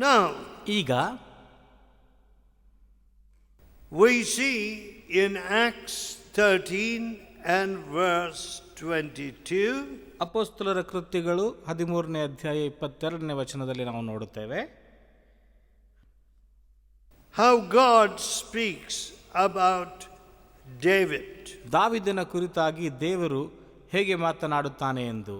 Now, ಈಗ we see in Acts 13 and verse 22, ಅಪೊಸ್ತಲರ ಕೃತ್ಯಗಳು 13ನೇ ಅಧ್ಯಾಯ 22ನೇ ವಚನದಲ್ಲಿ ನಾವು ನೋಡುತ್ತೇವೆ, how God speaks about David. ದಾವೀದನ ಕುರಿತಾಗಿ ದೇವರು ಹೇಗೆ ಮಾತನಾಡುತ್ತಾನೆ ಎಂದು.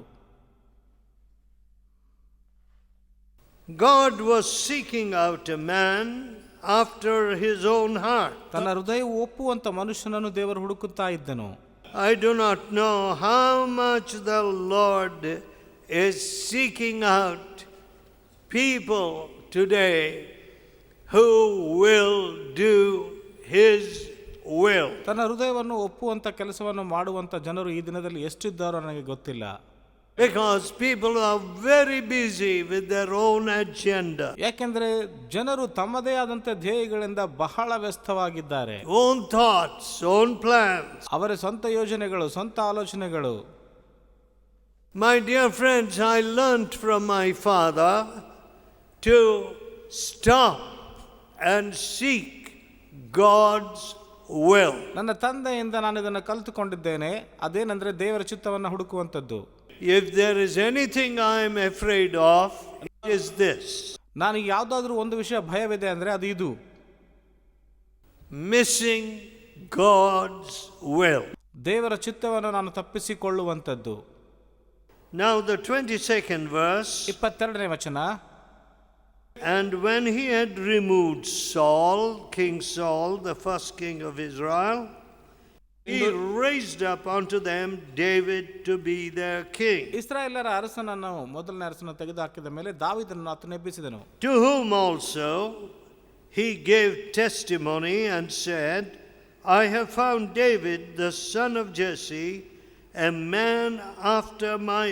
God was seeking out a man after his own heart. ತನ್ನ ಹೃದಯವು ಒಪ್ಪುವಂತ ಮನುಷ್ಯನನ್ನು ದೇವರು ಹುಡುಕುತ್ತಾ ಇದ್ದನು. I do not know how much the Lord is seeking out people today who will do his will. ತನ್ನ ಹೃದಯವನ್ನು ಒಪ್ಪುವಂತ ಕೆಲಸವನ್ನು ಮಾಡುವಂತ ಜನರು ಈ ದಿನದಲ್ಲಿ ಎಷ್ಟಿದ್ದಾರೋ ನನಗೆ ಗೊತ್ತಿಲ್ಲ. Because people are very busy with their own agenda. ಯಾಕೆಂದ್ರೆ ಜನರು ತಮ್ಮದೇ ಆದಂತ ಧ್ಯೇಯಗಳಿಂದ ಬಹಳ ವ್ಯಸ್ತವಾಗಿದ್ದಾರೆ. Own thoughts, own plans. ಅವರ ಸ್ವಂತ ಯೋಜನೆಗಳು, ಸ್ವಂತ ಆಲೋಚನೆಗಳು. My dear friends, I learned from my father to stop and seek God's will. ನನ್ನ ತಂದೆಯಿಂದ ನಾನು ಇದನ್ನು ಕಲಿತುಕೊಂಡಿದ್ದೇನೆ. ಅದೇನೆಂದ್ರೆ ದೇವರ ಚಿತ್ತವನ್ನು ಹುಡುಕುವಂಥದ್ದು. If there is anything I am afraid of, it is this. ನಾನು ಯಾವುದಾದ್ರೂ ಒಂದು ವಿಷಯ ಭಯವಿದೆ ಅಂದ್ರೆ ಅದು ಇದು, missing God's will. ದೇವರ ಚಿತ್ತವನ್ನು ನಾನು ತಪ್ಪಿಸಿಕೊಳ್ಳುವಂಥದ್ದು. Now the 22nd verse. 22ನೇ ವಚನ. And when he had removed Saul, King Saul, the first king of Israel, he raised up unto them David to be their king. ಇಸ್ರಾಯೇಲರ ಅರಸನನ್ನು, ಮೊದಲನೇ ಅರಸನನ್ನು ತೆಗೆದುಹಾಕಿದ ಮೇಲೆ ದಾವೀದನನ್ನು ಆತನು ಎಬ್ಬಿಸಿದನು. To whom also he gave testimony and said, I have found David the son of Jesse, a man after my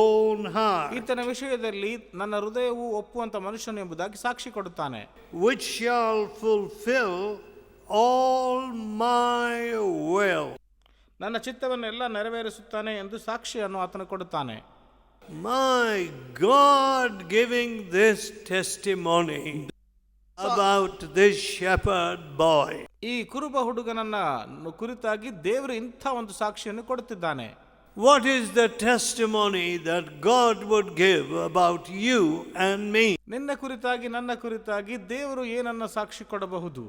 own heart. ಈತನ ವಿಷಯದಲ್ಲಿ ನನ್ನ ಹೃದಯವು ಒಪ್ಪುವಂತ ಮನುಷ್ಯನು ಎಂಬುದಾಗಿ ಸಾಕ್ಷಿ ಕೊಡುತ್ತಾನೆ. Which shall fulfill all my will. ನನ್ನ ಚಿತ್ತವನ್ನೆಲ್ಲ ನೆರವೇರಿಸುತ್ತಾನೆ ಎಂದು ಸಾಕ್ಷಿಯನ್ನು ಆತನು ಕೊಡುತ್ತಾನೆ. My God giving this testimony about this shepherd boy. ಈ ಕುರುಬ ಹುಡುಗನನ್ನ ಕುರಿತಾಗಿ ದೇವರು ಇಂಥ ಒಂದು ಸಾಕ್ಷಿಯನ್ನು ಕೊಡುತ್ತಿದ್ದಾನೆ. What is the testimony that God would give about you and me? ನಿನ್ನ ಕುರಿತಾಗಿ, ನನ್ನ ಕುರಿತಾಗಿ ದೇವರು ಏನನ್ನ ಸಾಕ್ಷಿ ಕೊಡಬಹುದು?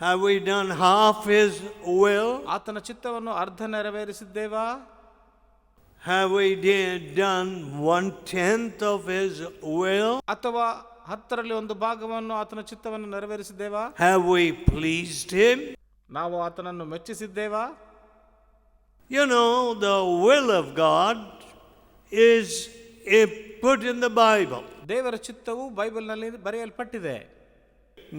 Have we done half his will? ಆತನ ಚಿತ್ತವನ್ನು ಅರ್ಧ ನೆರವೇರಿಸಿದ್ದೇವಾ? Have we done 1/10 of his will? ಅಥವಾ 10ರಲ್ಲಿ 1 ಭಾಗವನ್ನು ಆತನ ಚಿತ್ತವನ್ನು ನೆರವೇರಿಸಿದ್ದೇವಾ? Have we pleased him? ನಾವು ಆತನನ್ನು ಮೆಚ್ಚಿಸಿದ್ದೇವಾ? You know, the will of God is put in the Bible. ದೇವರ ಚಿತ್ತವು ಬೈಬಲ್ನಲ್ಲಿ ಬರೆಯಲ್ಪಟ್ಟಿದೆ.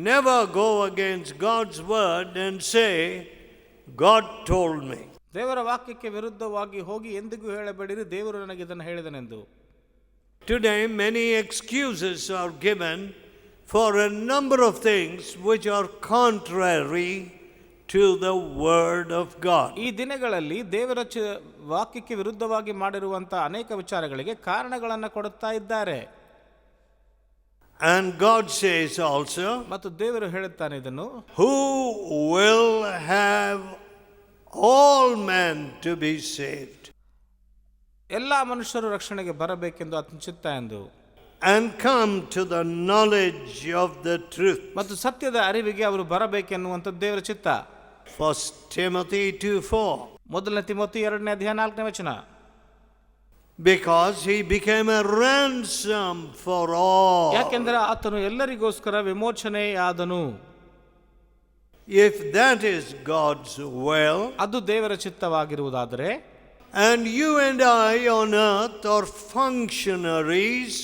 Never go against God's word and say, God told me. ದೇವರ ವಾಕ್ಯಕ್ಕೆ ವಿರುದ್ಧವಾಗಿ ಹೋಗಿ ಎಂದಿಗೂ ಹೇಳಬೇಡಿರಿ, ದೇವರು ನನಗೆ ಇದನ್ನು ಹೇಳಿದನೆಂದು. Today many excuses are given for a number of things which are contrary to the word of God. ಈ ದಿನಗಳಲ್ಲಿ ದೇವರ ವಾಕ್ಯಕ್ಕೆ ವಿರುದ್ಧವಾಗಿ ಮಾಡಿರುವಂತಹ ಅನೇಕ ವಿಚಾರಗಳಿಗೆ ಕಾರಣಗಳನ್ನು ಕೊಡುತ್ತಾ ಇದ್ದಾರೆ. And God says also, ಮತ್ತು ದೇವರು ಹೇಳುತ್ತಾನೆ ಇದನ್ನು, who will have all men to be saved. ಎಲ್ಲ ಮನುಷ್ಯರು ರಕ್ಷಣೆಗೆ ಬರಬೇಕೆಂದು ಆತನ ಚಿತ್ತ ಎಂದು. And come to the knowledge of the truth. ಮತ್ತು ಸತ್ಯದ ಅರಿವಿಗೆ ಅವರು ಬರಬೇಕೆನ್ನುವಂಥದ್ದು ದೇವರ ಚಿತ್ತ. 1 Timothy 2:4. ಮೊದಲನೇ ತಿಮೋಥಿ 2ನೇ ಅಧ್ಯಾಯ 4ನೇ ವಚನ. Because he became a ransom for all. ಯಾಕೆಂದರೆ ಆತನು ಎಲ್ಲರಿಗೋಸ್ಕರ ವಿಮೋಚನೆಯಾದನು. If that is God's will, ಅದು ದೇವರ ಚಿತ್ತವಾಗಿರುವುದಾದರೆ, and you and I on earth are functionaries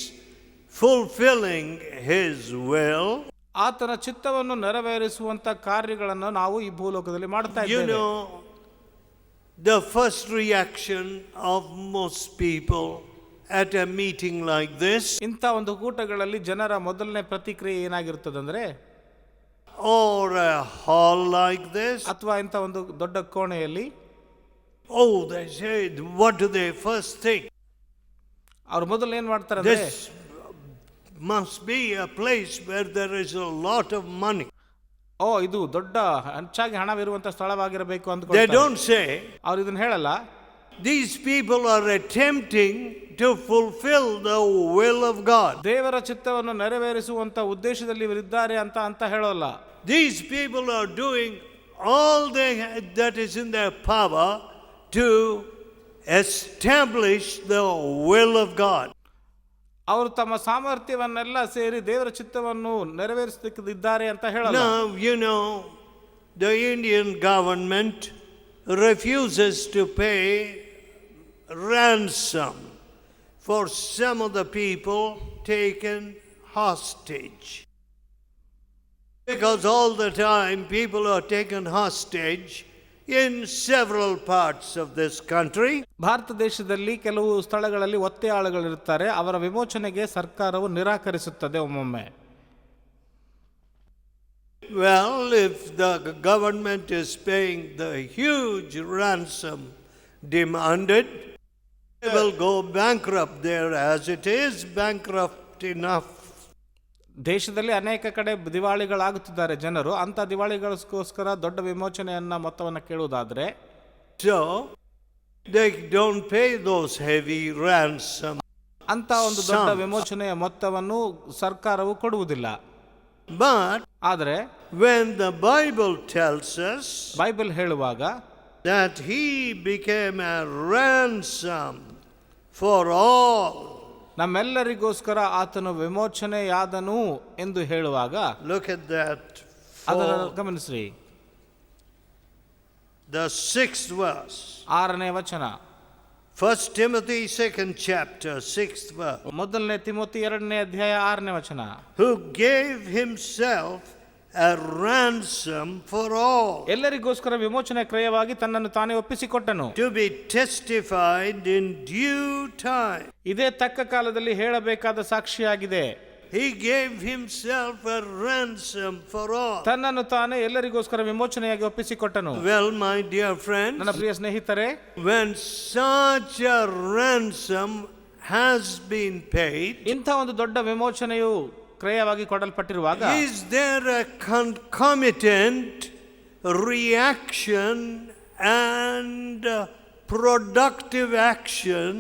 fulfilling his will, ಆತನ ಚಿತ್ತವನ್ನು ನೆರವೇರಿಸುವಂತ ಕಾರ್ಯಗಳನ್ನು ನಾವು ಈ ಭೂಲೋಕದಲ್ಲಿ ಮಾಡ್ತಾ you ಇದ್ದೇವೆ. know, the first reaction of most people at a meeting like this, ಇಂಥ ಒಂದು ಕೂಟಗಳಲ್ಲಿ ಜನರ ಮೊದಲನೇ ಪ್ರತಿಕ್ರಿಯೆ ಏನಾಗಿರುತ್ತದಂದ್ರೆ, or a hall like this, ಅಥವಾ ಇಂಥ ಒಂದು ದೊಡ್ಡ ಕೋಣೆಯಲ್ಲಿ, oh, they say, what do they first think? ಅವ್ರು ಮೊದಲು ಏನ್ ಮಾಡ್ತಾರೆ ಅಂದ್ರೆ, must be a place where there is a lot of money. ಓ ಇದು ದೊಡ್ಡ ಹೆಚ್ಚಾಗಿ ಹಣವಿರುವಂತ ಸ್ಥಳವಾಗಿರಬೇಕು ಅಂತ They don't say, ಅವ್ರು ಇದನ್ನ ಹೇಳಲ್ಲ. these people are attempting to fulfill the will of God. ದೇವರ ಚಿತ್ತವನ್ನು ನೆರವೇರಿಸುವಂತ ಉದ್ದೇಶದಲ್ಲಿ ಇವರಿದ್ದಾರೆ ಅಂತ ಹೇಳೋಲ್ಲ. These people are doing all that is in their power to establish the will of God. ಅವರು ತಮ್ಮ ಸಾಮರ್ಥ್ಯವನ್ನೆಲ್ಲ ಸೇರಿ ದೇವರ ಚಿತ್ತವನ್ನು ನೆರವೇರಿಸಲಿದ್ದಾರೆ ಅಂತ ಹೇಳಲ್ಲ. Now, you know, the Indian government refuses to pay ransom for some of the people taken hostage. Because all the time people are taken hostage in several parts of this country. Bharat ದೇಶದಲ್ಲಿ ಕೆಲವು ಸ್ಥಳಗಳಲ್ಲಿ ಒತ್ತೆಯಾಳುಗಳಿರುತ್ತಾರೆ. ಅವರ ವಿಮೋಚನೆಗೆ ಸರ್ಕಾರವು ನಿರಾಕರಿಸುತ್ತದೆ ಒಮ್ಮೊಮ್ಮೆ. Well, if the government is paying the huge ransom demanded, they will go bankrupt there as it is bankrupt enough. ದೇಶದಲ್ಲಿ ಅನೇಕ ಕಡೆ ದಿವಾಳಿಗಳಾಗುತ್ತಿದ್ದಾರೆ ಜನರು. ಅಂತ ದಿವಾಳಿಗಳಿಗೋಸ್ಕರ ದೊಡ್ಡ ವಿಮೋಚನೆಯನ್ನ ಮೊತ್ತವನ್ನು ಕೇಳುವುದಾದ್ರೆ So they don't pay those heavy ransom. ಅಂತ ಒಂದು ದೊಡ್ಡ ವಿಮೋಚನೆಯ ಮೊತ್ತವನ್ನು ಸರ್ಕಾರವು ಕೊಡುವುದಿಲ್ಲ. But ಆದರೆ when the Bible tells us Bible ಹೇಳುವಾಗ that he became a ransom for all, ನಮ್ಮೆಲ್ಲರಿಗೋಸ್ಕರ ಆತನು ವಿಮೋಚನೆಯಾದನು ಎಂದು ಹೇಳುವಾಗ look at that. ಅದನ್ನು ಗಮನಿಸ್ರಿ. The 6th verse. 6ನೇ ವಚನ. 1 Timothy 2nd chapter 6th verse. ಮೊದಲನೇ ತಿಮೋತಿ 2ನೇ ಅಧ್ಯಾಯ 6ನೇ ವಚನ. Who gave himself a ransom for all, ಎಲ್ಲರಿಗೋಸ್ಕರ ವಿಮೋಚನೆ ಕ್ರಯವಾಗಿ ತನ್ನನ್ನು ತಾನೇ ಒಪ್ಪಿಸಿಕೊಟ್ಟನು, to be testified in due time. ಇದೇ ತಕ್ಕ ಕಾಲದಲ್ಲಿ ಹೇಳಬೇಕಾದ ಸಾಕ್ಷಿಯಾಗಿದೆ. He gave himself a ransom for all. ತನ್ನನ್ನು ತಾನೇ ಎಲ್ಲರಿಗೋಸ್ಕರ ವಿಮೋಚನೆಯಾಗಿ ಒಪ್ಪಿಸಿಕೊಟ್ಟನು. Well, my dear friends, ನನ್ನ ಪ್ರಿಯ ಸ್ನೇಹಿತರೆ, when such a ransom has been paid, ಇಂಥ ಒಂದು ದೊಡ್ಡ ವಿಮೋಚನೆಯು ಕ್ರಯವಾಗಿ ಕೊಡಲ್ಪಟ್ಟಿರುವಾಗ is there a concomitant reaction and productive action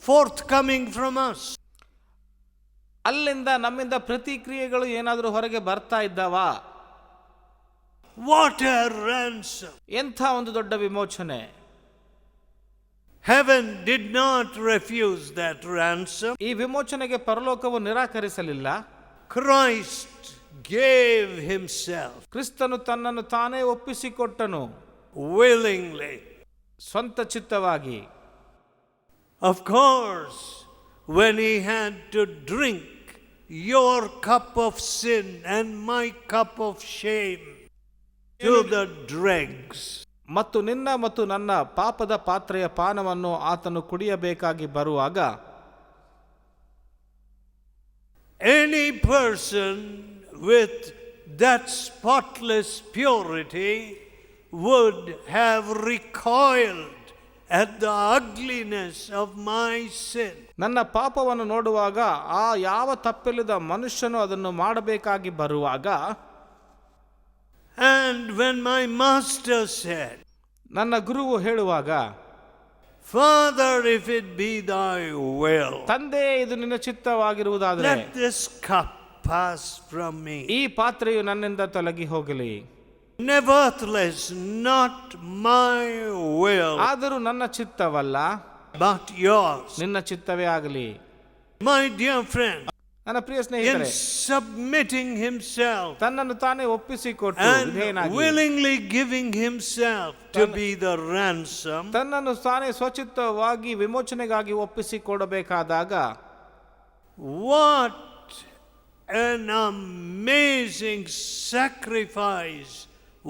forthcoming from us? ಅಲ್ಲಿಂದ ನಮ್ಮಿಂದ ಪ್ರತಿಕ್ರಿಯೆಗಳು ಏನಾದರೂ ಹೊರಗೆ ಬರ್ತಾ ಇದ್ದಾವಾ? What a ransom! ಎಂಥ ಒಂದು ದೊಡ್ಡ ವಿಮೋಚನೆ. Heaven did not refuse that ransom. ಈ ವಿಮೋಚನೆಗೆ ಪರಲೋಕವು ನಿರಾಕರಿಸಲಿಲ್ಲ. Christ gave himself ಕ್ರಿಸ್ತನು ತನ್ನನ್ನು ತಾನೇ ಒಪ್ಪಿಸಿಕೊಟ್ಟನು willingly. ಸ್ವಂತ ಚಿತ್ತವಾಗಿ. Of course, when he had to drink your cup of sin and my cup of shame to the dregs, ಮತ್ತು ನಿನ್ನ ಮತ್ತು ನನ್ನ ಪಾಪದ ಪಾತ್ರೆಯ ಪಾನವನ್ನು ಆತನು ಕುಡಿಯಬೇಕಾಗಿ ಬರುವಾಗ, any person with that spotless purity would have recoiled at the ugliness of my sin. ನನ್ನ ಪಾಪವನ್ನು ನೋಡುವಾಗ ಆ ಯಾವ ತಪ್ಪಿಲ್ಲದ ಮನುಷ್ಯನು ಅದನ್ನು ಮಾಡಬೇಕಾಗಿ ಬರುವಾಗ, And when my master said, ನನ್ನ ಗುರುವು ಹೇಳುವಾಗ, Father, if it be thy will, ತಂದೆ ಇದು ನಿನ್ನ ಚಿತ್ತವಾಗಿರುವುದಾದರೆ let this cup pass from me. ಈ ಪಾತ್ರೆಯು ನನ್ನಿಂದ ತೊಲಗಿ ಹೋಗಲಿ. Nevertheless, not my will, ಆದರೂ ನನ್ನ ಚಿತ್ತವಲ್ಲ, but yours. ನಿನ್ನ ಚಿತ್ತವೇ ಆಗಲಿ. My dear friend, ನನ್ನ ಪ್ರಿಯ in ಸ್ನೇಹಿತರೆ, submitting himself ತನ್ನನ್ನು ತಾನೇ ಒಪ್ಪಿಸಿಕೊಟ್ಟು and ವಿಧೇಯನಾಗಿ, willingly giving himself to be the ransom, ತನ್ನನ್ನು ತಾನೇ ಸ್ವಚಿತ್ತವಾಗಿ ವಿಮೋಚನೆಗಾಗಿ ಒಪ್ಪಿಸಿಕೊಡಬೇಕಾದಾಗ, what an amazing sacrifice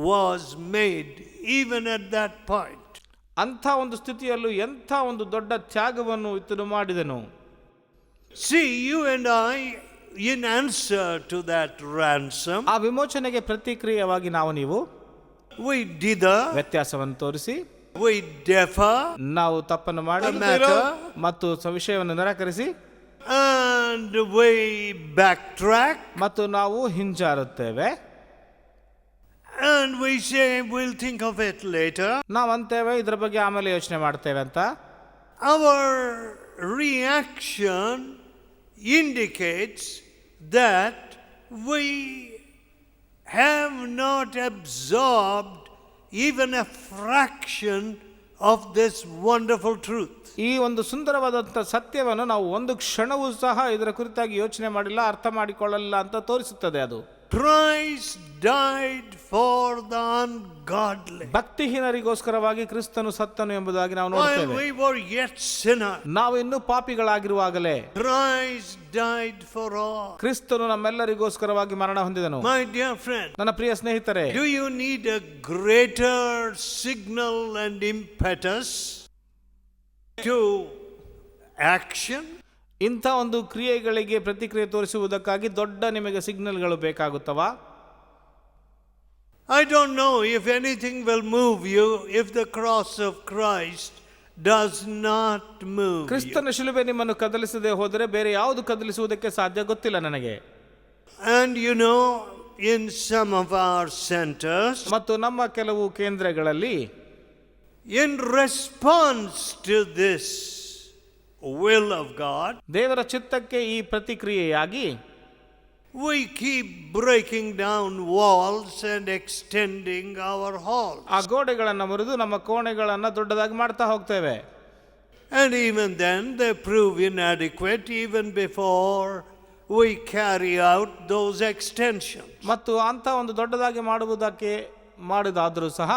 was made even at that point. ಅಂಥ ಒಂದು ಸ್ಥಿತಿಯಲ್ಲೂ ಎಂಥ ಒಂದು ದೊಡ್ಡ ತ್ಯಾಗವನ್ನು ಈತನು ಮಾಡಿದನು. See, you and I, in answer to that ransom, ಆ ವಿಮೋಚನೆಗೆ ಪ್ರತಿಕ್ರಿಯೆಯಾಗಿ ನಾವು ನೀವು we dither, ವ್ಯತ್ಯಾಸವನ್ನು ತೋರಿಸಿ, we differ, ನಾವು ತಪ್ಪನ್ನು ಮಾಡಿ the matter, ಮತ್ತು ವಿಷಯವನ್ನು ನಿರಾಕರಿಸಿ, and we backtrack ಮತ್ತು ನಾವು ಹಿಂಜಾರುತ್ತೇವೆ. and we say we'll think of it later. ನಾವು ಅಂತೇವೆ ಇದರ ಬಗ್ಗೆ ಆಮೇಲೆ ಯೋಚನೆ ಮಾಡ್ತೇವೆ ಅಂತ. Our reaction indicates that we have not absorbed even a fraction of this wonderful truth. ಈ ಒಂದು ಸುಂದರವಾದಂಥ ಸತ್ಯವನ್ನು ನಾವು ಒಂದು ಕ್ಷಣವೂ ಸಹ ಇದರ ಕುರಿತಾಗಿ ಯೋಚನೆ ಮಾಡಿಲ್ಲ, ಅರ್ಥ ಮಾಡಿಕೊಳ್ಳಲಿಲ್ಲ ಅಂತ ತೋರಿಸುತ್ತದೆ ಅದು. Christ died for the ungodly. ಭಕ್ತಿಹೀನರಿಗೋಸ್ಕರವಾಗಿ ಕ್ರಿಸ್ತನು ಸತ್ತನು ಎಂಬುದಾಗಿ ನಾವು While ನೋಡ್ತೇವೆ. we were yet sinners, ನಾವು ಇನ್ನೂ ಪಾಪಿಗಳಾಗಿರುವಾಗಲೇ Christ died for all. ಕ್ರಿಸ್ತನು ನಮ್ಮೆಲ್ಲರಿಗೋಸ್ಕರವಾಗಿ ಮರಣ ಹೊಂದಿದನು. My dear friend, ನನ್ನ ಪ್ರಿಯ ಸ್ನೇಹಿತರೆ, do you need a greater signal and impetus to action? ಇಂಥ ಒಂದು ಕ್ರಿಯೆಗಳಿಗೆ ಪ್ರತಿಕ್ರಿಯೆ ತೋರಿಸುವುದಕ್ಕಾಗಿ ದೊಡ್ಡ ನಿಮಗೆ ಸಿಗ್ನಲ್ಗಳು ಬೇಕಾಗುತ್ತವಾ? I don't know if anything will move you if the cross of Christ does not move you. ಕ್ರಿಸ್ತನ ಶಿಲುಬೆ ನಿಮ್ಮನ್ನು ಕದಲಿಸದೆ ಹೋದರೆ ಬೇರೆ ಯಾವುದು ಕದಲಿಸುವುದಕ್ಕೆ ಸಾಧ್ಯ ಗೊತ್ತಿಲ್ಲ ನನಗೆ. And you know, in some of our centers, ಮತ್ತು ನಮ್ಮ ಕೆಲವು ಕೇಂದ್ರಗಳಲ್ಲಿ in response to this will of God, ದೇವರ ಚಿತ್ತಕ್ಕೆ ಈ ಪ್ರತಿಕ್ರಿಯೆಯಾಗಿ we keep breaking down walls and extending our halls. ಆ ಗೋಡೆಗಳನ್ನು ಮುರಿದು ನಮ್ಮ ಕೋಣೆಗಳನ್ನು ದೊಡ್ಡದಾಗಿ ಮಾಡ್ತಾ ಹೋಗ್ತೇವೆ. And even then they prove inadequate even before we carry out those extensions. ಮತ್ತು ಅಂತ ಒಂದು ದೊಡ್ಡದಾಗಿ ಮಾಡುವುದಕ್ಕೆ ಮಾಡಿದಾದರೂ ಸಹ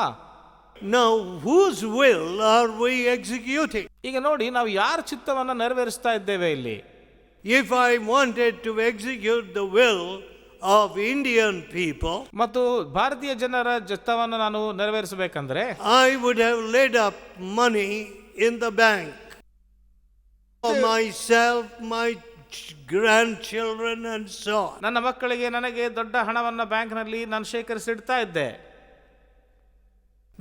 Now, whose will are we executing? ಈಗ ನೋಡಿ, ನಾವು ಯಾರ ಚಿತ್ತವನ್ನು ನೆರವೇರಿಸ್ತಾ ಇದ್ದೇವೆ ಇಲ್ಲಿ? If I wanted to execute the will of Indian people, ಮತ್ತು ಭಾರತೀಯ ಜನರ ಚಿತ್ತವನ್ನು ನಾನು ನೆರವೇರಿಸಬೇಕಂದ್ರೆ I would have laid up money in the bank for myself, my grandchildren and so on. ನನ್ನ ಮಕ್ಕಳಿಗೆ ನನಗೆ ದೊಡ್ಡ ಹಣವನ್ನು ಬ್ಯಾಂಕ್ನಲ್ಲಿ ನಾನು ಶೇಖರಿಸಿಡ್ತಾ ಇದ್ದೆ.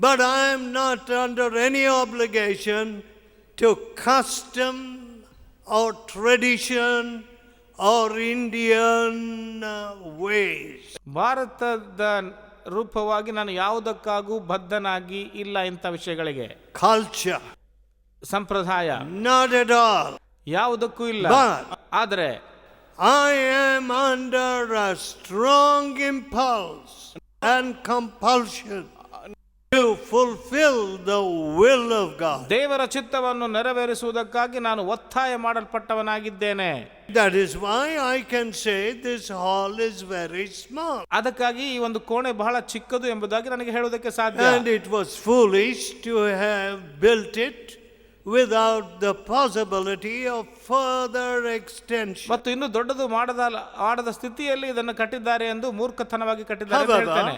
But I am not under any obligation to custom or tradition or Indian ways. ಭಾರತದ ರೂಪವಾಗಿ ನಾನು ಯಾವುದಕ್ಕಾಗೂ ಬದ್ಧನಾಗಿ ಇಲ್ಲ ಇಂಥ ವಿಷಯಗಳಿಗೆ. Culture. ಸಂಪ್ರದಾಯ. Not at all. ಯಾವುದಕ್ಕೂ ಇಲ್ಲ. ಆದರೆ I am under a strong impulse and compulsion to fulfill the will of God. ದೇವರ ಚಿತ್ತವನ್ನು ನೆರವೇರಿಸುವುದಕ್ಕಾಗಿ ನಾನು ಒತ್ತಾಯ ಮಾಡಲ್ಪಟ್ಟವನಾಗಿದ್ದೇನೆ. That is why I can say this hall is very small. ಅದಕ್ಕಾಗಿ ಈ ಒಂದು ಕೋಣೆ ಬಹಳ ಚಿಕ್ಕದು ಎಂಬುದಾಗಿ ನನಗೆ ಹೇಳುವುದಕ್ಕೆ ಸಾಧ್ಯ. And it was foolish to have built it without the possibility of further extension. ಮತ್ತು ಇನ್ನು ದೊಡ್ಡದು ಮಾಡದ ಸ್ಥಿತಿಯಲ್ಲಿ ಇದನ್ನು ಕಟ್ಟಿದ್ದಾರೆ ಎಂದು ಮೂರ್ಖತನವಾಗಿ ಕಟ್ಟಿದ್ದಾರೆ ಅಂತ ಹೇಳ್ತೇನೆ.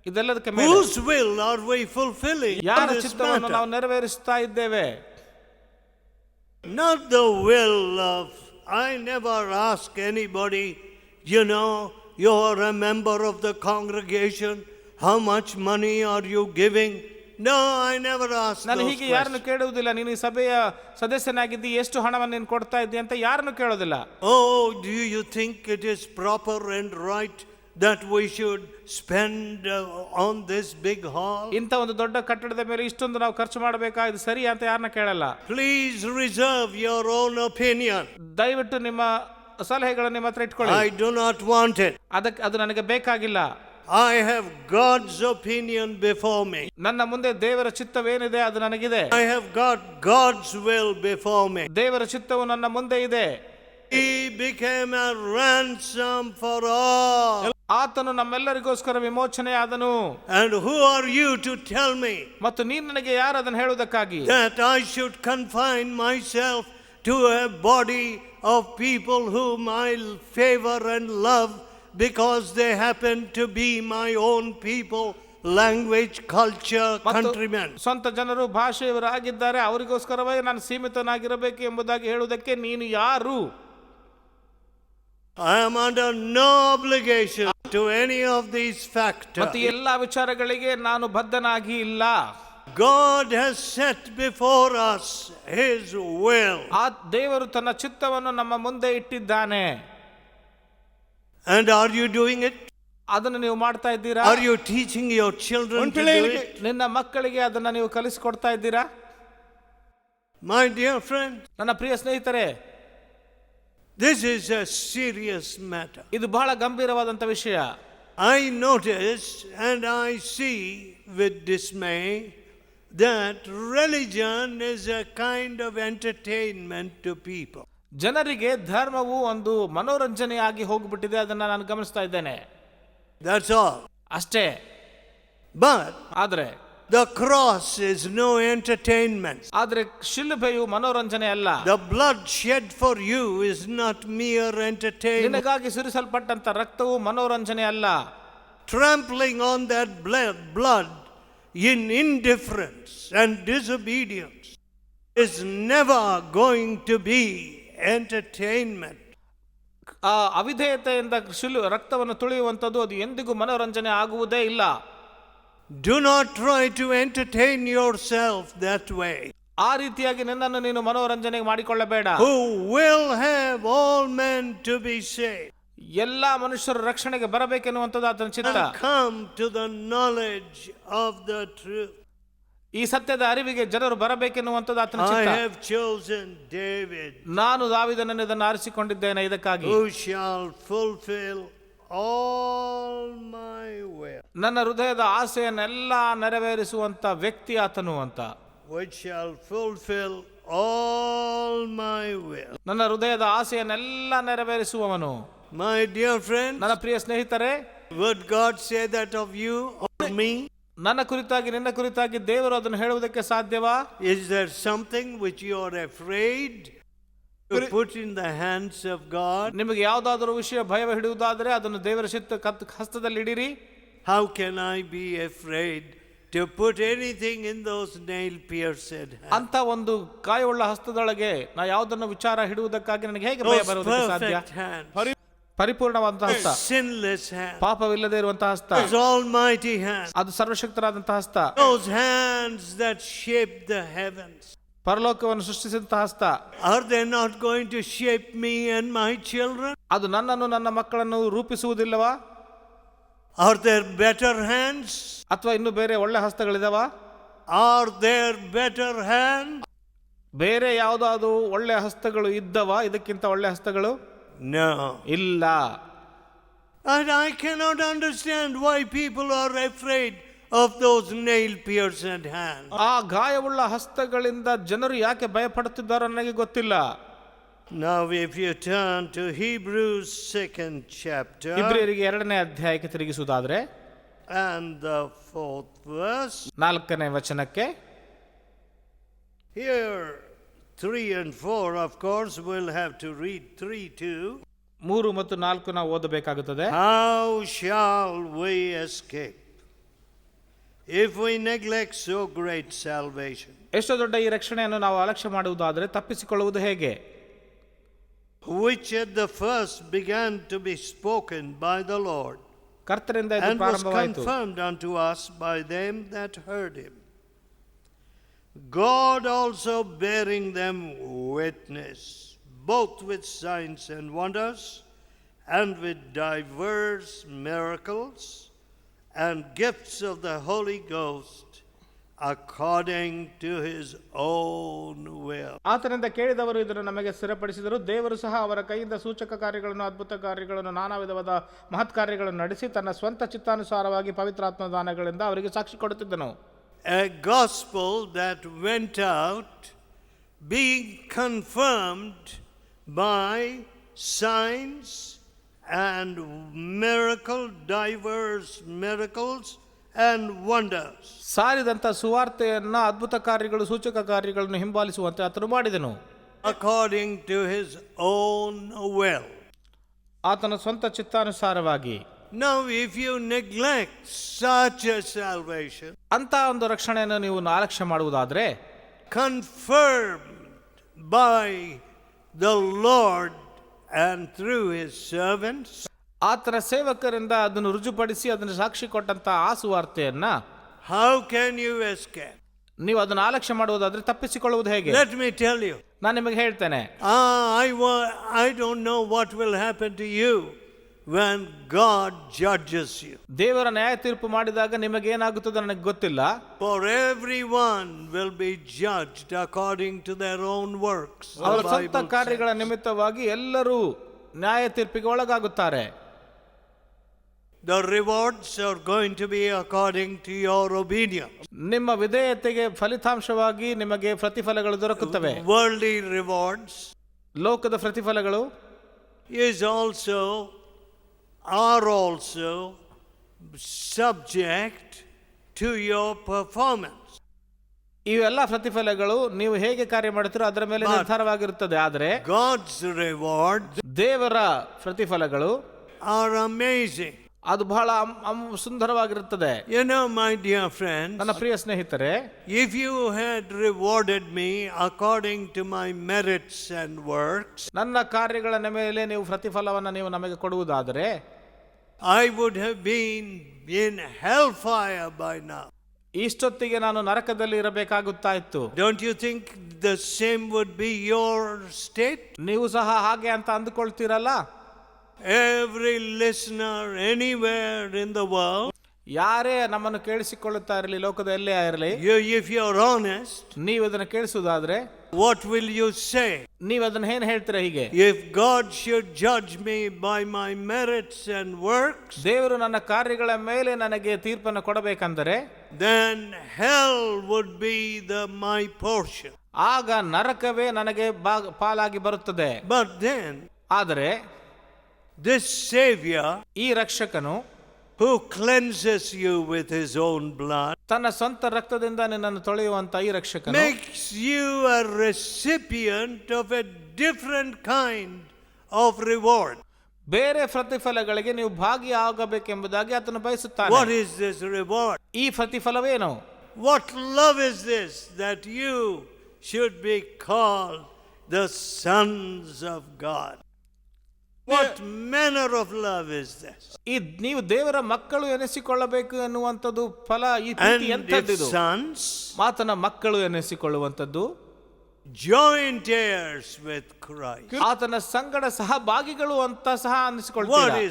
ಇದೆಲ್ಲದಕ್ಕೆ ಮೇಲೆ Whose will are we fulfilling? ಯಾರ ಚಿತ್ತವನ್ನು ನಾವು ನೆರವೇರಿಸ್ತಾ ಇದ್ದೇವೆ? Not the will of, I never ask anybody, you know, you are a member of the congregation, how much money are you giving? No, I never ask ನಾನು those ಹೀಗೆ ಯಾರನ್ನು ಕೇಳುವುದಿಲ್ಲ. ನೀನು ಈ ಸಭೆಯ ಸದಸ್ಯನಾಗಿದ್ದಿ, ಎಷ್ಟು ಹಣವನ್ನು ನೀನು ಕೊಡ್ತಾ ಇದ್ದಿ ಅಂತ ಯಾರನ್ನು ಕೇಳೋದಿಲ್ಲ. Oh, do you think it is proper and right that we should spend on this big hall? ಇಂಥ ಒಂದು ದೊಡ್ಡ ಕಟ್ಟಡದ ಮೇಲೆ ಇಷ್ಟೊಂದು ನಾವು ಖರ್ಚು ಮಾಡಬೇಕಾ, ಇದು ಸರಿ ಅಂತ ಯಾರನ್ನ ಕೇಳಲ್ಲ. Please reserve your own opinion. ದಯವಿಟ್ಟು ನಿಮ್ಮ ಸಲಹೆಗಳನ್ನು ನಿಮ್ಮ ಹತ್ರ ಇಟ್ಕೊಳ್ಳಿ. I do not want it. ಅದು ನನಗೆ ಬೇಕಾಗಿಲ್ಲ. I have God's opinion before me. ನನ್ನ ಮುಂದೆ ದೇವರ ಚಿತ್ತವೇನಿದೆ ಅದು ನನಗಿದೆ. I have got God's will before me. ದೇವರ ಚಿತ್ತವು ನನ್ನ ಮುಂದೆ ಇದೆ. He became a ransom for all. ಆತನು ನಮ್ಮೆಲ್ಲರಿಗೋಸ್ಕರ ವಿಮೋಚನೆ ಆದನು. And who are you to tell me ಮತ್ತು ನೀನು ನನಗೆ ಯಾರು ಅದನ್ನು ಹೇಳುವುದಕ್ಕಾಗಿ that I should confine myself to a body of people whom I favor and love because they happen to be my own people, language, culture, countrymen? ಸ್ವಂತ ಜನರು, ಭಾಷೆಯವರಾಗಿದ್ದಾರೆ, ಅವರಿಗೋಸ್ಕರವೇ ನಾನು ಸೀಮಿತನಾಗಿರಬೇಕು ಎಂಬುದಾಗಿ ಹೇಳುವುದಕ್ಕೆ ನೀನು ಯಾರು? I am under no obligation to any of these factors. ಮತ್ತು ಎಲ್ಲ ವಿಚಾರಗಳಿಗೆ ನಾನು ಬದ್ಧನಾಗಿ ಇಲ್ಲ. God has set before us His will. ಆ ದೇವರು ತನ್ನ ಚಿತ್ತವನ್ನು ನಮ್ಮ ಮುಂದೆ ಇಟ್ಟಿದ್ದಾನೆ. And are you doing it? ಅದನ್ನು ನೀವು ಮಾಡ್ತಾ ಇದ್ದೀರಾ? Are you teaching your children to do it? ನಿನ್ನ ಮಕ್ಕಳಿಗೆ ಅದನ್ನು ನೀವು ಕಲಿಸಿಕೊಡ್ತಾ ಇದ್ದೀರಾ? My dear friend, ನನ್ನ ಪ್ರಿಯ ಸ್ನೇಹಿತರೆ, this is a serious matter. ಇದು ಬಹಳ ಗಂಭೀರವಾದಂಥ ವಿಷಯ. I notice and I see with dismay that religion is a kind of entertainment to people. ಜನರಿಗೆ ಧರ್ಮವು ಒಂದು ಮನೋರಂಜನೆಯಾಗಿ ಹೋಗ್ಬಿಟ್ಟಿದೆ, ಅದನ್ನ ನಾನು ಗಮನಿಸ್ತಾ ಇದ್ದೇನೆ. That's all. ಅಷ್ಟೇ. But ಆದ್ರೆ the cross is no entertainment. ಆದ್ರೆ ಶಿಲುಬೆಯು ಮನೋರಂಜನೆ ಅಲ್ಲ. The blood shed for you is not mere entertainment. ನಿನಗಾಗಿ ಸುರಿಸಲ್ಪಟ್ಟಂತ ರಕ್ತವು ಮನೋರಂಜನೆ ಅಲ್ಲ. Trampling on that blood in indifference and disobedience is never going to be entertainment. ಆ ಅವಿಧೇಯತೆಯಿಂದ ರಕ್ತವನ್ನು ತುಳಿಯುವಂಥದ್ದು ಅದು ಎಂದಿಗೂ ಮನೋರಂಜನೆ ಆಗುವುದೇ ಇಲ್ಲ. Do not try to entertain yourself that way. ಆ ರೀತಿಯಾಗಿ ನಿನ್ನನ್ನು ನೀನು ಮನೋರಂಜನೆ ಮಾಡಿಕೊಳ್ಳಬೇಡ. Who will have all men to be saved. ಎಲ್ಲಾ ಮನುಷ್ಯರು ರಕ್ಷಣೆಗೆ ಬರಬೇಕೆನ್ನುವಂಥದ್ದು ಆತನ ಚಿತ್ತ. And come to the knowledge of the truth. ಈ ಸತ್ಯದ ಅರಿವಿಗೆ ಜನರು ಬರಬೇಕೆನ್ನುವಂಥದ್ದು ಆತನ ಚಿತ್ತ. I have chosen David. ನಾನು ದಾವೀದನನ್ನು ಇದನ್ನು ಆರಿಸಿಕೊಂಡಿದ್ದೇನೆ ಇದಕ್ಕಾಗಿ. Who shall fulfill all my will. ನನ್ನ ಹೃದಯದ ಆಸೆಯನ್ನೆಲ್ಲ ನೆರವೇರಿಸುವಂತ ವ್ಯಕ್ತಿ ಆತನು ಅಂತ. Which shall fulfill all my will. ನನ್ನ ಹೃದಯದ ಆಸೆಯನ್ನೆಲ್ಲ ನೆರವೇರಿಸುವವನು. My dear friends, ನನ್ನ ಪ್ರಿಯ ಸ್ನೇಹಿತರೆ, would God say that of you or me? ನನ್ನ ಕುರಿತಾಗಿ ನಿನ್ನ ಕುರಿತಾಗಿ ದೇವರು ಅದನ್ನು ಹೇಳುವುದಕ್ಕೆ ಸಾಧ್ಯವಾ? Is there something which you are afraid to put in the hands of God? ನಿಮಗೆ ಯಾವುದಾದರೂ ವಿಷಯ ಭಯ ಹಿಡಿಯುವುದಾದರೆ ಅದನ್ನು ದೇವರ ಹಸ್ತದಲ್ಲಿ ಇಡಿರಿ. How can I be afraid to put anything in those nail pierced hands? ಅಂತ ಒಂದು ಕಾಯುಳ್ಳ ಹಸ್ತದೊಳಗೆ ನಾ ಯಾವುದನ್ನು ವಿಚಾರ ಹಿಡುವುದಕ್ಕಾಗಿ ನನಗೆ ಹೇಗೆ ಭಯ ಬರುವುದಕ್ಕೆ ಸಾಧ್ಯ? ಪರಿಪೂರ್ಣವಾದಂತಹ ಹಸ್ತ, sinless hands, ಪಾಪವಿಲ್ಲದೆ ಇರುವಂತಹ ಹಸ್ತ, those almighty hands, ಅದು ಸರ್ವಶಕ್ತರಾದಂತಹ ಹಸ್ತ, those hands that shape the heavens. ಪರಲೋಕವನ್ನು ಸೃಷ್ಟಿಸಿದಂತಹ ಹಸ್ತ. Are they not going to shape me and my children? ಅದು ನನ್ನನ್ನು ನನ್ನ ಮಕ್ಕಳನ್ನು ರೂಪಿಸುವುದಿಲ್ಲವಾ? Are there better hands? ಅಥವಾ ಇನ್ನು ಬೇರೆ ಒಳ್ಳೆ ಹಸ್ತಗಳಿದಾವ? Are there better hands? ಬೇರೆ ಯಾವುದಾದ್ರು ಒಳ್ಳೆ ಹಸ್ತಗಳು ಇದ್ದವ ಇದಕ್ಕಿಂತ ಒಳ್ಳೆ ಹಸ್ತಗಳು? No. ಇಲ್ಲ. And I cannot understand why people are afraid of those nail pierced hands. ಆ ಗಾಯವುಳ್ಳ ಹಸ್ತಗಳಿಂದ ಜನರು ಯಾಕೆ ಭಯಪಡುತ್ತಿದ್ದಾರೋ ನನಗೆ ಗೊತ್ತಿಲ್ಲ. Now if you turn to Hebrews 2nd chapter ಇಬ್ರಿಯರಿಗೆ 2ನೇ ಅಧ್ಯಾಯಕ್ಕೆ ತಿರುಗಿಸುವುದಾದರೆ and the 4th verse, 4ನೇ ವಚನಕ್ಕೆ, here 3 and 4 of course we'll have to read 3 too. 3 ಮತ್ತು 4 ನಾವು ಓದಬೇಕಾಗುತ್ತದೆ. How shall we escape if we neglect so great salvation? ಎಷ್ಟು ದೊಡ್ಡ ಈ ರಕ್ಷಣೆಯನ್ನು ನಾವು ಅಲಕ್ಷ್ಯ ಮಾಡುವುದಾದರೆ ತಪ್ಪಿಸಿಕೊಳ್ಳುವುದು ಹೇಗೆ? Which at the first began to be spoken by the Lord ಕರ್ತರಿಂದ ಇದು and was ಪ್ರಾರಂಭವಾಯಿತು. confirmed unto us by them that heard him. God also bearing them witness, both with signs and wonders, and with diverse miracles, and gifts of the Holy Ghost, according to his own will. ಆತನಿಂದ ಕೇಳಿದವರು ಇದನ್ನು ನಮಗೆ ಸ್ಥಿರಪಡಿಸಿದರು. ದೇವರು ಸಹ ಅವರ ಕೈಯಿಂದ ಸೂಚಕ ಕಾರ್ಯಗಳನ್ನು, ಅದ್ಭುತ ಕಾರ್ಯಗಳನ್ನು, ನಾನಾ ವಿಧವಾದ ಮಹತ್ ಕಾರ್ಯಗಳನ್ನು ನಡೆಸಿ ತನ್ನ ಸ್ವಂತ ಚಿತ್ತಾನುಸಾರವಾಗಿ ಪವಿತ್ರಾತ್ಮ ದಾನಗಳಿಂದ ಅವರಿಗೆ ಸಾಕ್ಷಿ ಕೊಡುತ್ತಿದ್ದನು. A gospel that went out being confirmed by signs and diverse miracles and wonders. ಸಾರಿದಂಥ ಸುವಾರ್ತೆಯನ್ನ ಅದ್ಭುತ ಕಾರ್ಯಗಳು, ಸೂಚಕ ಕಾರ್ಯಗಳನ್ನು ಹಿಂಬಾಲಿಸುವಂತೆ ಆತನು ಮಾಡಿದನು. According to his own will. ಆತನ ಸ್ವಂತ ಚಿತ್ತಾನುಸಾರವಾಗಿ. Now if you neglect such a salvation, ಅಂತ ಒಂದು ರಕ್ಷಣೆಯನ್ನು ನೀವು ಅಲಕ್ಷ್ಯ ಮಾಡುವುದಾದರೆ, confirmed by the Lord and through his servants, ಆತನ ಸೇವಕರಿಂದ ಅದನ್ನು ರುಜುಪಡಿಸಿ ಅದನ್ನು ಸಾಕ್ಷಿ ಕೊಟ್ಟಂತ ಆ ಸುವಾರ್ತೆಯನ್ನ how can you escape? ನೀವು ಅದನ್ನು ಅಲಕ್ಷ್ಯ ಮಾಡುವುದಾದ್ರೆ ತಪ್ಪಿಸಿಕೊಳ್ಳುವುದು ಹೇಗೆ? Let me tell you. ನಾನು ನಿಮಗೆ ಹೇಳ್ತೇನೆ. I don't know what will happen to you when God judges you. ದೇವರ ನ್ಯಾಯ ತೀರ್ಪು ಮಾಡಿದಾಗ ನಿಮಗೆ ಏನಾಗುತ್ತದೆ ನನಗೆ ಗೊತ್ತಿಲ್ಲ. For everyone will be judged according to their own works. ಅವರ ಸ್ವಂತ ಕಾರ್ಯಗಳ ನಿಮಿತ್ತವಾಗಿ ಎಲ್ಲರೂ ನ್ಯಾಯ ತೀರ್ಪಿಗೆ ಒಳಗಾಗುತ್ತಾರೆ. The rewards are going to be according to your obedience. ನಿಮ್ಮ ವಿಧೇಯತೆಗೆ ಫಲಿತಾಂಶವಾಗಿ ನಿಮಗೆ ಪ್ರತಿಫಲಗಳು ದೊರಕುತ್ತವೆ. Worldly rewards, ಲೋಕದ ಪ್ರತಿಫಲಗಳು are also subject to your performance. ಇವೆಲ್ಲ ಪ್ರತಿಫಲಗಳು ನೀವು ಹೇಗೆ ಕಾರ್ಯ ಮಾಡುತ್ತೀರೋ ಅದರ ಮೇಲೆ ನಿರ್ಧಾರವಾಗಿರುತ್ತದೆ. ಆದರೆ God's rewards, ದೇವರ ಪ್ರತಿಫಲಗಳು are amazing. ಅದು ಬಹಳ ಸುಂದರವಾಗಿರುತ್ತದೆ. You know, my dear friends, ನನ್ನ ಪ್ರಿಯ ಸ್ನೇಹಿತರೆ, if you had rewarded me according to my merits and works, ನನ್ನ ಕಾರ್ಯಗಳ ಮೇಲೆ ನೀವು ಪ್ರತಿಫಲವನ್ನು ನೀವು ನಮಗೆ ಕೊಡುವುದಾದರೆ, I would have been in hellfire by now. ಇಷ್ಟೊತ್ತಿಗೆ ನಾನು ನರಕದಲ್ಲಿ ಇರಬೇಕಾಗುತ್ತಾ ಇತ್ತು. Don't you think the same would be your state? ನೀವು ಸಹ ಹಾಗೆ ಅಂತ ಅಂದುಕೊಳ್ತೀರಲ್ಲ? Every listener anywhere in the world, ಯಾರೇ ನಮ್ಮನ್ನು ಕೇಳಿಸಿಕೊಳ್ಳುತ್ತಾ ಇರಲಿ, ಲೋಕದ ಎಲ್ಲೇ ಇರಲಿ, if you're honest, ನೀವು ಅದನ್ನು ಕೇಳಿಸುವುದಾದ್ರೆ what will you say? ನೀವು ಅದನ್ನು ಏನು ಹೇಳ್ತೀರಾ? ಹೀಗೆ, If God should judge me by my merits and works, ದೇವರು ನನ್ನ ಕಾರ್ಯಗಳ ಮೇಲೆ ನನಗೆ ತೀರ್ಪನ್ನು ಕೊಡಬೇಕಂದರೆ, then hell would be my portion. ಆಗ ನರಕವೇ ನನಗೆ ಪಾಲಾಗಿ ಬರುತ್ತದೆ. But then, ಆದರೆ this Savior, ಈ ರಕ್ಷಕನು, who cleanses you with his own blood, ತನ್ನ ಸ್ವಂತ ರಕ್ತದಿಂದ ನಿನ್ನನ್ನು ತೊಳೆಯುವಂತ ಈ ರಕ್ಷಕನು, makes you a recipient of a different kind of reward. ಬೇರೆ ಪ್ರತಿಫಲಗಳಿಗೆ ನೀವು ಭಾಗಿಯಾಗಬೇಕೆಂಬುದಾಗಿ ಆತನು ಬಯಸುತ್ತಾನೆ. What is this reward? ಈ ಪ್ರತಿಫಲವೇನು? What love is this that you should be called the sons of God? What manner of love is this? ನೀವು ದೇವರ ಮಕ್ಕಳು ಎನಿಸಿಕೊಳ್ಳಬೇಕು ಎನ್ನುವಂಥದ್ದು ಫಲ. ಈ ಪ್ರೀತಿ ಎಂಥದ್ದು? Sons, ಆತನ ಮಕ್ಕಳು ಎನಿಸಿಕೊಳ್ಳುವಂಥದ್ದು, joint heirs with Christ. ಆತನ ಸಂಗಡ ಸಹಭಾಗಿಗಳು ಅಂತ ಸಹ ಅನಿಸಿಕೊಳ್ತಾರೆ.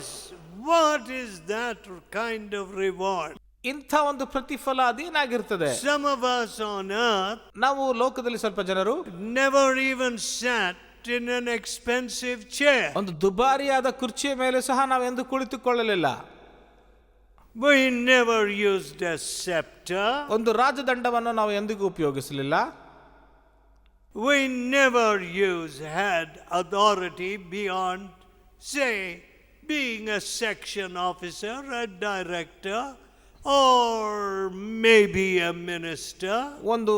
What is that kind of reward? ಇಂಥ ಒಂದು ಪ್ರತಿಫಲ ಅದೇನಾಗಿರ್ತದೆ? Some of us on earth, ನಾವು ಲೋಕದಲ್ಲಿ ಸ್ವಲ್ಪ ಜನರು never even sat in an expensive chair. ಒಂದು ದುಬಾರಿಯಾದ ಕುರ್ಚಿಯ ಮೇಲೆ ಸಹ ನಾವು ಎಂದು ಕುಳಿತುಕೊಳ್ಳಲಿಲ್ಲ. We never used a scepter. ಒಂದು ರಾಜದಂಡವನ್ನು ನಾವು ಎಂದಿಗೂ ಉಪಯೋಗಿಸಲಿಲ್ಲ. We never had authority beyond, say, being a section officer, a director, or maybe a minister. ಒಂದು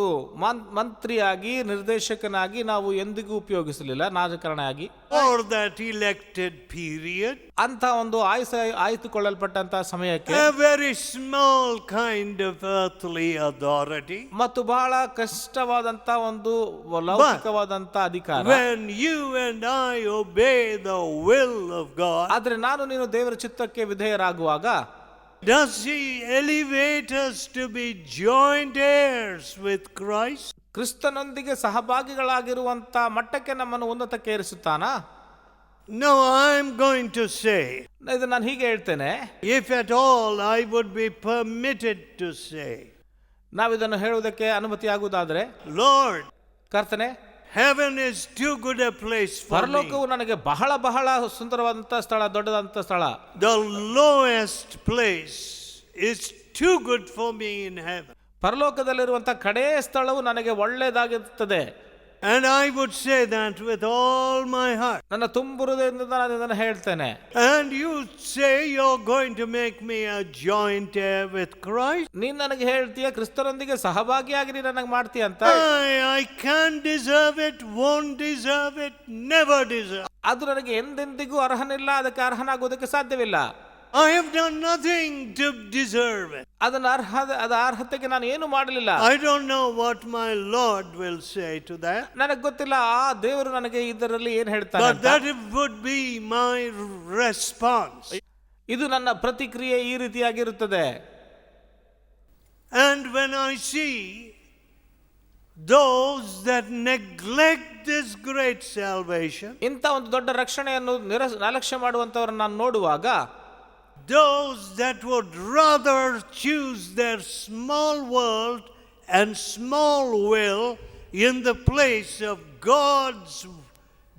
ಮಂತ್ರಿಯಾಗಿ, ನಿರ್ದೇಶಕನಾಗಿ ನಾವು ಎಂದಿಗೂ ಉಪಯೋಗಿಸಲಿಲ್ಲ, ರಾಜಕಾರಣಿ, or that elected period. ಅಂತ ಒಂದು ಆಯ್ದುಕೊಳ್ಳಲ್ಪಟ್ಟಂತ ಸಮಯಕ್ಕೆ A very small kind of earthly authority. ಮತ್ತು ಬಹಳ ಕಷ್ಟವಾದಂತ ಒಂದು ಲೌಕಿಕವಾದಂತ ಅಧಿಕಾರ. When you and I obey the will of God, ಆದ್ರೆ ನಾನು ನೀನು ದೇವರ ಚಿತ್ತಕ್ಕೆ ವಿಧೇಯರಾಗುವಾಗ, does he elevate us to be joint heirs with Christ? ಕ್ರಿಸ್ತನೊಂದಿಗೆ ಸಹಭಾಗಿಗಳಾಗಿರುವಂತ ಮಟ್ಟಕ್ಕೆ ನಮ್ಮನ್ನು ಉನ್ನತಕ್ಕೆ ಏರಿಸುತ್ತಾನಾ? No, I'm going to say, ಇದು ನಾನು ಹೀಗೆ ಹೇಳ್ತೇನೆ, if at all I would be permitted to say, ನಾವಿದನ್ನು ಹೇಳುವುದಕ್ಕೆ ಅನುಮತಿ ಆಗುವುದಾದ್ರೆ, Lord, ಕರ್ತನೆ, heaven is too good a place for me. ಪರಲೋಕವು ನನಗೆ ಬಹಳ ಬಹಳ ಸುಂದರವಾದಂತ ಸ್ಥಳ, ದೊಡ್ಡದಂತ ಸ್ಥಳ. The lowest place is too good for me in heaven. ಪರಲೋಕದಲ್ಲಿರುವಂತ ಕಡೆಯ ಸ್ಥಳವು ನನಗೆ ಒಳ್ಳೆಯದಾಗಿರುತ್ತದೆ. And I would say that with all my heart. ನನ್ನ ತುಂಬು ಹೃದಯದಿಂದ ನಾನು ಇದನ್ನು ಹೇಳ್ತೇನೆ. And you say you're going to make me a joint heir with Christ? ನೀನು ನನಗೆ ಹೇಳ್ತೀಯ ಕ್ರಿಸ್ತನೊಂದಿಗೆ ಸಹಭಾಗಿಯಾಗಿ ನೀನು ನನಗೆ ಮಾಡ್ತೀಯ ಅಂತ. I can't deserve it, won't deserve it, never deserve. ಅದು ನನಗೆ ಎಂದೆಂದಿಗೂ ಅರ್ಹನಿಲ್ಲ, ಅದಕ್ಕೆ ಅರ್ಹನಾಗುವುದಕ್ಕೆ ಸಾಧ್ಯವಿಲ್ಲ. I have done nothing to deserve it. ಅದರ ಅರ್ಹತೆಗೆ ನಾನು ಏನು ಮಾಡಲಿಲ್ಲ. I don't know what my Lord will say to that. ನನಗೆ ಗೊತ್ತಿಲ್ಲ ಆ ದೇವರು ನನಗೆ ಇದರಲ್ಲಿ ಏನು ಹೇಳ್ತಾನೆ. But that would be my response. ಇದು ನನ್ನ ಪ್ರತಿಕ್ರಿಯೆ ಈ ರೀತಿಯಾಗಿರುತ್ತದೆ. And when I see those that neglect this great salvation, ಇಂಥ ಒಂದು ದೊಡ್ಡ ರಕ್ಷಣೆಯನ್ನು ನಿರ್ಲಕ್ಷ್ಯ ಮಾಡುವಂತವರನ್ನು ನಾನು ನೋಡುವಾಗ, those that would rather choose their small world and small will in the place of God's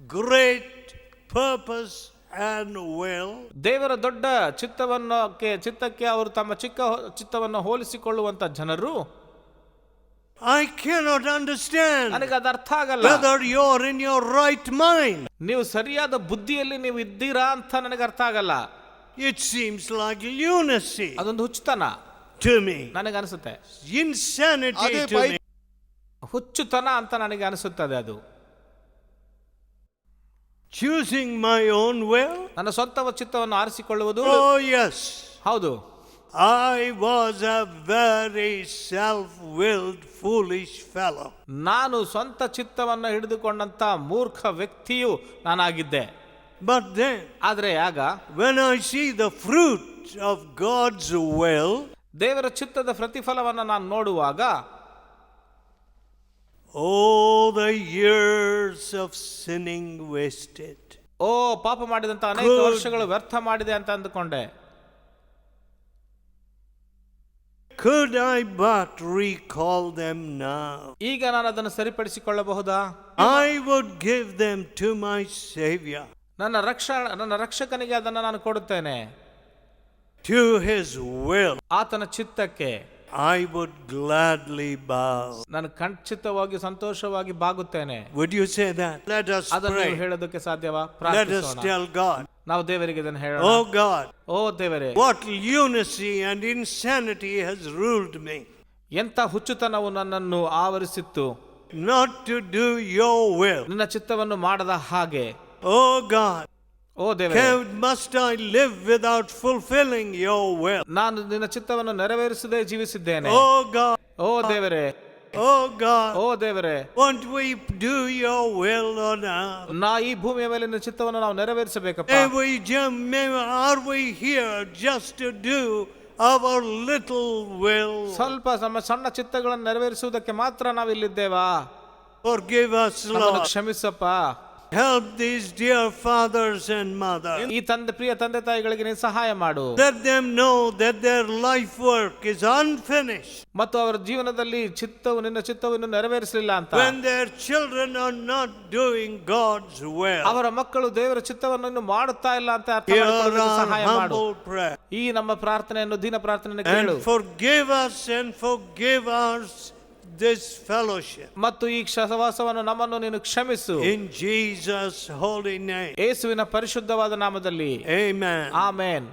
great purpose and will, ದೇವರ ದೊಡ್ಡ ಚಿತ್ತಕ್ಕೆ ಅವರು ತಮ್ಮ ಚಿಕ್ಕ ಚಿತ್ತವನ್ನು ಹೋಲಿಸಿಕೊಳ್ಳುವಂತ ಜನರು, I cannot understand ನನಗೆ ಅದು ಅರ್ಥ ಆಗಲ್ಲ. whether you're in your right mind. ನೀವು ಸರಿಯಾದ ಬುದ್ಧಿಯಲ್ಲಿ ನೀವು ಇದ್ದೀರಾ ಅಂತ ನನಗೆ ಅರ್ಥ ಆಗಲ್ಲ. It seems like lunacy ಅದೊಂದು ಹುಚ್ಚುತನ to me, ನನಗೆ ಅನಿಸುತ್ತೆ, insanity to me. ಹುಚ್ಚುತನ ಅಂತ ನನಗೆ ಅನಿಸುತ್ತದೆ. ಅದು Choosing my own will? ನನ್ನ ಸ್ವಂತ ಚಿತ್ತವನ್ನು ಆರಿಸಿಕೊಳ್ಳುವುದು. Oh yes, ಹೌದು, I was a very self-willed foolish fellow. ನಾನು ಸ್ವಂತ ಚಿತ್ತವನ್ನು ಹಿಡಿದುಕೊಂಡಂತ ಮೂರ್ಖ ವ್ಯಕ್ತಿಯು ನಾನಾಗಿದ್ದೆ. But then, ಆದ್ರೆ ಆಗ when I see the fruit of God's will, ದೇವರ ಚಿತ್ತದ ಪ್ರತಿಫಲವನ್ನು ನಾನು ನೋಡುವಾಗ, oh, the years of sinning wasted. ಪಾಪ ಮಾಡಿದಂತ ಅನೇಕ ವರ್ಷಗಳು ವ್ಯರ್ಥ ಮಾಡಿದೆ ಅಂತ ಅಂದುಕೊಂಡೆ. Could I but recall them now? ಈಗ ನಾನು ಅದನ್ನು ಸರಿಪಡಿಸಿಕೊಳ್ಳಬಹುದಾ? I would give them to my Savior, ನನ್ನ ರಕ್ಷಕನಿಗೆ ಅದನ್ನು ನಾನು ಕೊಡುತ್ತೇನೆ. to His will ಆತನ ಚಿತ್ತಕ್ಕೆ I would gladly bow. ನಾನು ಖಂಡಿತವಾಗಿ ಸಂತೋಷವಾಗಿ ಬಾಗುತ್ತೇನೆ. Would you say that? Let us ಅದನ್ನು pray. ಹೇಳೋದಕ್ಕೆ ಸಾಧ್ಯವಾ? Let us ಪ್ರಾರ್ಥಿಸೋಣ. tell God, ನಾವು ದೇವರಿಗೆ ಇದನ್ನು ಹೇಳೋಣ. oh God, ಓ ದೇವರೇ, what lunacy and insanity has ruled me, ಎಂಥ ಹುಚ್ಚುತನವು ನನ್ನನ್ನು ಆವರಿಸಿತ್ತು, not to do your will. ನಿನ್ನ ಚಿತ್ತವನ್ನು ಮಾಡದ ಹಾಗೆ. Oh God, ಓ ದೇವರೇ, must I live without fulfilling your will? ನಾನು ನಿನ್ನ ಚಿತ್ತವನ್ನು ನೆರವೇರಿಸದೆ ಜೀವಿಸಿದ್ದೇನೆ. Oh God, ಓ ದೇವರೇ, oh God, ಓ ದೇವರೇ, won't we do your will on earth? ಈ ಭೂಮಿಯ ಮೇಲೆ ನಿನ್ನ ಚಿತ್ತವನ್ನು ನಾವು ನೆರವೇರಿಸಬೇಕಪ್ಪ. Are we here just to do our little will? ಸ್ವಲ್ಪ ನಮ್ಮ ಸಣ್ಣ ಚಿತ್ತಗಳನ್ನು ನೆರವೇರಿಸುವುದಕ್ಕೆ ಮಾತ್ರ ನಾವು ಇಲ್ಲಿದ್ದೇವಾ? Forgive us, ನಮ್ಮನ್ನು Lord. ಕ್ಷಮಿಸಪ್ಪ. Help these dear fathers and mothers. ಈ ಪ್ರಿಯ ತಂದೆ ತಾಯಿಗಳಿಗೆ ನೀನು ಸಹಾಯ ಮಾಡು. Let them know that their life work is unfinished. ಮತ್ತು ಅವರ ಜೀವನದಲ್ಲಿ ನಿನ್ನ ಚಿತ್ತವು ಇನ್ನು ನೆರವೇರಿಸಲಿಲ್ಲ ಅಂತ. When their children are not doing God's will. ಅವರ ಮಕ್ಕಳು ದೇವರ ಚಿತ್ತವನ್ನು ಇನ್ನು ಮಾಡುತ್ತಾ ಇಲ್ಲ ಅಂತ ಅರ್ಥ Hear ಮಾಡಿಕೊಳ್ಳಲು our ಸಹಾಯ ಮಾಡು. humble prayer. ಈ ನಮ್ಮ ಪ್ರಾರ್ಥನೆಯನ್ನು ದೀನ ಪ್ರಾರ್ಥನೆಯನ್ನು ಕೇಳು. And forgive us and forgive us this fellowship. ಮತ್ತು ಈ ಸಹವಾಸವನ್ನು ನಮ್ಮನ್ನು ನೀನು ಕ್ಷಮಿಸು. In Jesus' holy name. ಯೇಸುವಿನ ಪರಿಶುದ್ಧವಾದ ನಾಮದಲ್ಲಿ. Amen. ಆಮೆನ್.